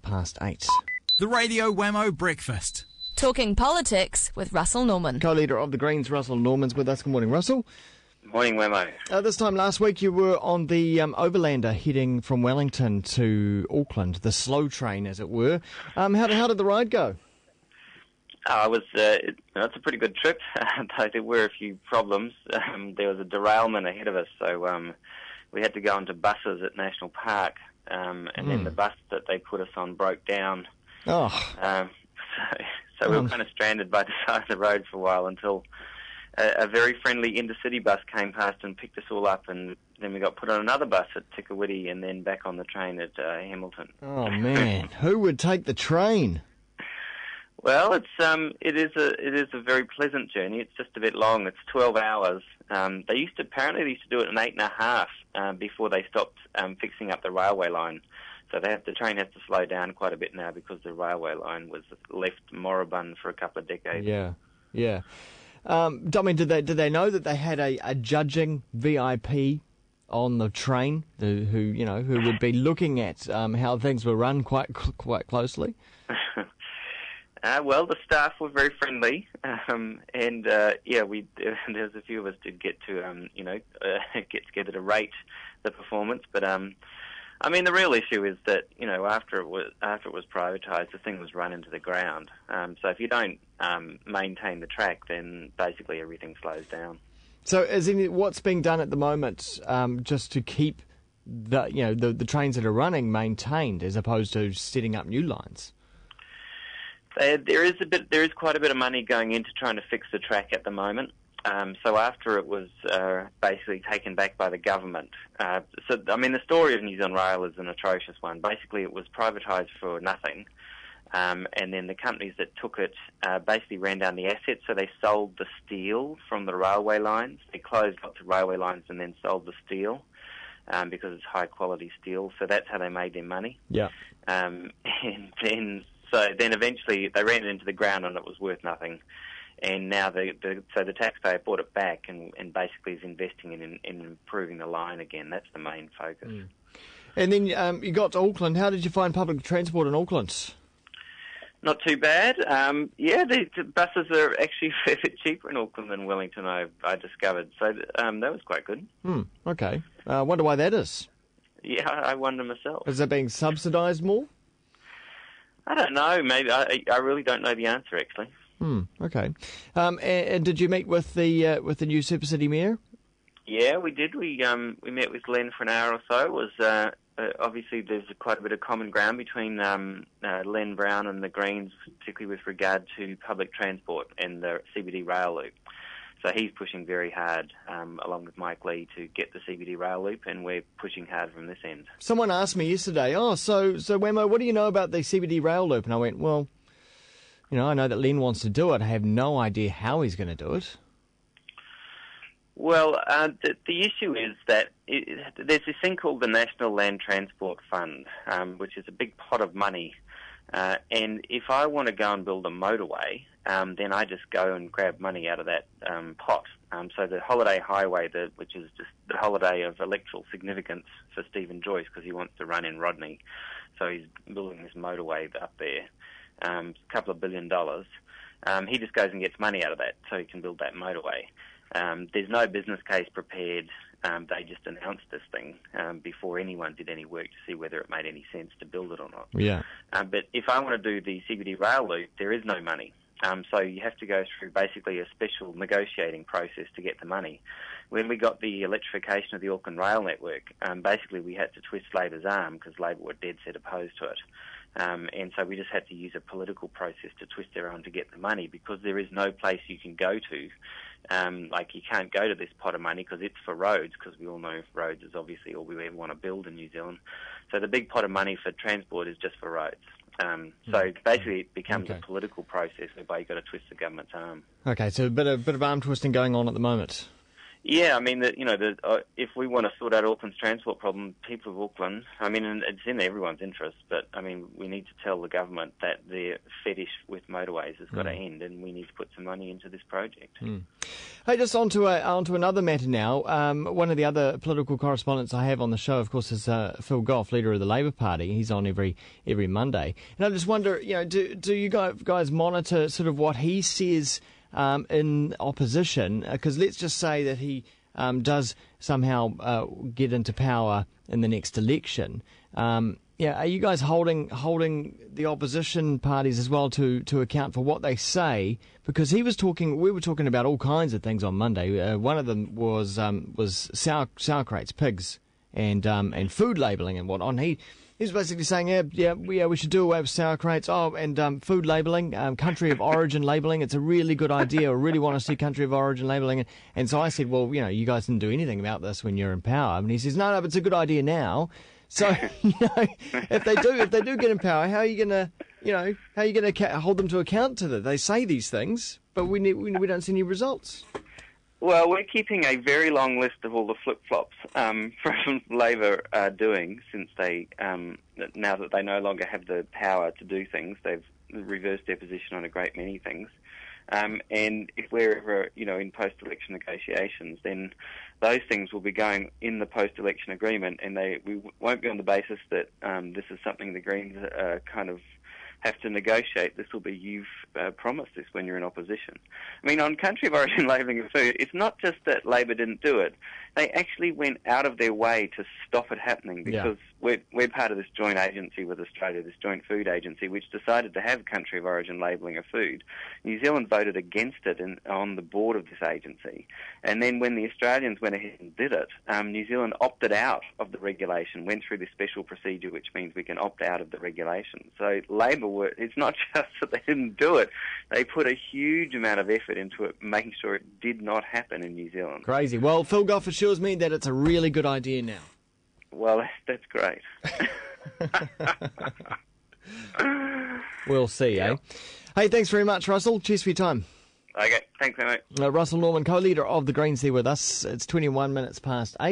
8:15. The Radio Wammo Breakfast. Talking politics with Russell Norman. Co-leader of the Greens, Russell Norman's with us. Good morning, Russell. Morning, Wammo. This time last week you were on the overlander heading from Wellington to Auckland, the slow train, as it were. How did the ride go? It's a pretty good trip, though there were a few problems. There was a derailment ahead of us, so we had to go onto buses at National Park, and then the bus that they put us on broke down. So we were kind of stranded by the side of the road for a while until a very friendly intercity bus came past and picked us all up, and then we got put on another bus at Tikawiti and then back on the train at Hamilton. Oh man, who would take the train? Well, it is a very pleasant journey. It's just a bit long. It's 12 hours. They used to do it in 8.5 before they stopped fixing up the railway line. So the train has to slow down quite a bit now because the railway line was left moribund for a couple of decades. Yeah. I mean, did they know that they had a judging VIP on the train who would be looking at how things were run quite closely? Well, the staff were very friendly, and there was a few of us did get to get together to rate the performance. But I mean, the real issue is that after it was privatised, the thing was run into the ground. So if you don't maintain the track, then basically everything slows down. So, what's being done at the moment just to keep the trains that are running maintained, as opposed to setting up new lines? There is quite a bit of money going into trying to fix the track at the moment. So after it was basically taken back by the government, the story of New Zealand Rail is an atrocious one. Basically, it was privatised for nothing, and then the companies that took it basically ran down the assets. So they sold the steel from the railway lines. They closed lots of railway lines and then sold the steel because it's high quality steel. So that's how they made their money. Yeah. So then eventually they ran it into the ground and it was worth nothing. And now the taxpayer bought it back and basically is investing in improving the line again. That's the main focus. Mm. And then you got to Auckland. How did you find public transport in Auckland? Not too bad. The buses are actually a bit cheaper in Auckland than Wellington, I discovered. So that was quite good. Okay. I wonder why that is. Yeah, I wonder myself. Is it being subsidised more? I don't know. Maybe I really don't know the answer actually. Okay. And did you meet with the new Super City Mayor? Yeah, we did. We met with Len for an hour or so. It was obviously there's quite a bit of common ground between Len Brown and the Greens, particularly with regard to public transport and the CBD rail loop. So he's pushing very hard, along with Mike Lee, to get the CBD rail loop, and we're pushing hard from this end. Someone asked me yesterday, so Wammo, what do you know about the CBD rail loop? And I went, well, I know that Len wants to do it. I have no idea how he's going to do it. Well, the issue is that there's this thing called the National Land Transport Fund, which is a big pot of money. And if I want to go and build a motorway, then I just go and grab money out of that pot. So the Holiday Highway, which is just the holiday of electoral significance for Stephen Joyce, because he wants to run in Rodney. So he's building this motorway up there, a couple of $1 billion. He just goes and gets money out of that so he can build that motorway. There's no business case prepared. They just announced this thing before anyone did any work to see whether it made any sense to build it or not. Yeah. But if I want to do the CBD rail loop, there is no money. So you have to go through basically a special negotiating process to get the money. When we got the electrification of the Auckland rail network, basically we had to twist Labor's arm because Labor were dead set opposed to it. And so we just had to use a political process to twist their arm to get the money, because there is no place you can go to. Like you can't go to this pot of money because it's for roads, because we all know roads is obviously all we ever want to build in New Zealand. So the big pot of money for transport is just for roads. So basically it becomes a political process whereby you've got to twist the government's arm. Okay, so a bit of arm twisting going on at the moment. Yeah, I mean, if we want to sort out Auckland's transport problem, people of Auckland, I mean, and it's in everyone's interest, but, I mean, we need to tell the government that their fetish with motorways has got to end, and we need to put some money into this project. Hey, just on to another matter now. One of the other political correspondents I have on the show, of course, is Phil Goff, leader of the Labour Party. He's on every Monday. And I just wonder, do you guys monitor sort of what he says in opposition? Because let's just say that he does somehow get into power in the next election. Are you guys holding the opposition parties as well to account for what they say? Because we were talking about all kinds of things on Monday. One of them was sour crates, pigs, and food labelling and whatnot. And he's basically saying, we should do away with sour crates. Oh, and food labelling, country of origin labelling. It's a really good idea. I really want to see country of origin labelling. And so I said, well, you guys didn't do anything about this when you're in power. And he says, no, but it's a good idea now. So, if they do get in power, how are you gonna hold them to account to that? They say these things, but we don't see any results. Well, we're keeping a very long list of all the flip-flops from Labor doing since they, now that they no longer have the power to do things, they've reversed their position on a great many things. And if we're ever, in post-election negotiations, then those things will be going in the post-election agreement, and we won't be on the basis that this is something the Greens kind of have to negotiate. This will be, you've promised this when you're in opposition. I mean, on country of origin labelling of food, it's not just that Labor didn't do it. They actually went out of their way to stop it happening, because we're part of this joint agency with Australia, this joint food agency, which decided to have country of origin labelling of food. New Zealand voted against it on the board of this agency. And then when the Australians went ahead and did it, New Zealand opted out of the regulation, went through this special procedure, which means we can opt out of the regulation. So Labor it's not just that they didn't do it, they put a huge amount of effort into it, making sure it did not happen in New Zealand. Crazy. Well, Phil Goff assures me that it's a really good idea now. Well, that's great. We'll see, eh? Hey, thanks very much, Russell. Cheers for your time. Okay, thanks, mate. Russel Norman, co-leader of the Greens, there with us. It's 21 minutes past 8.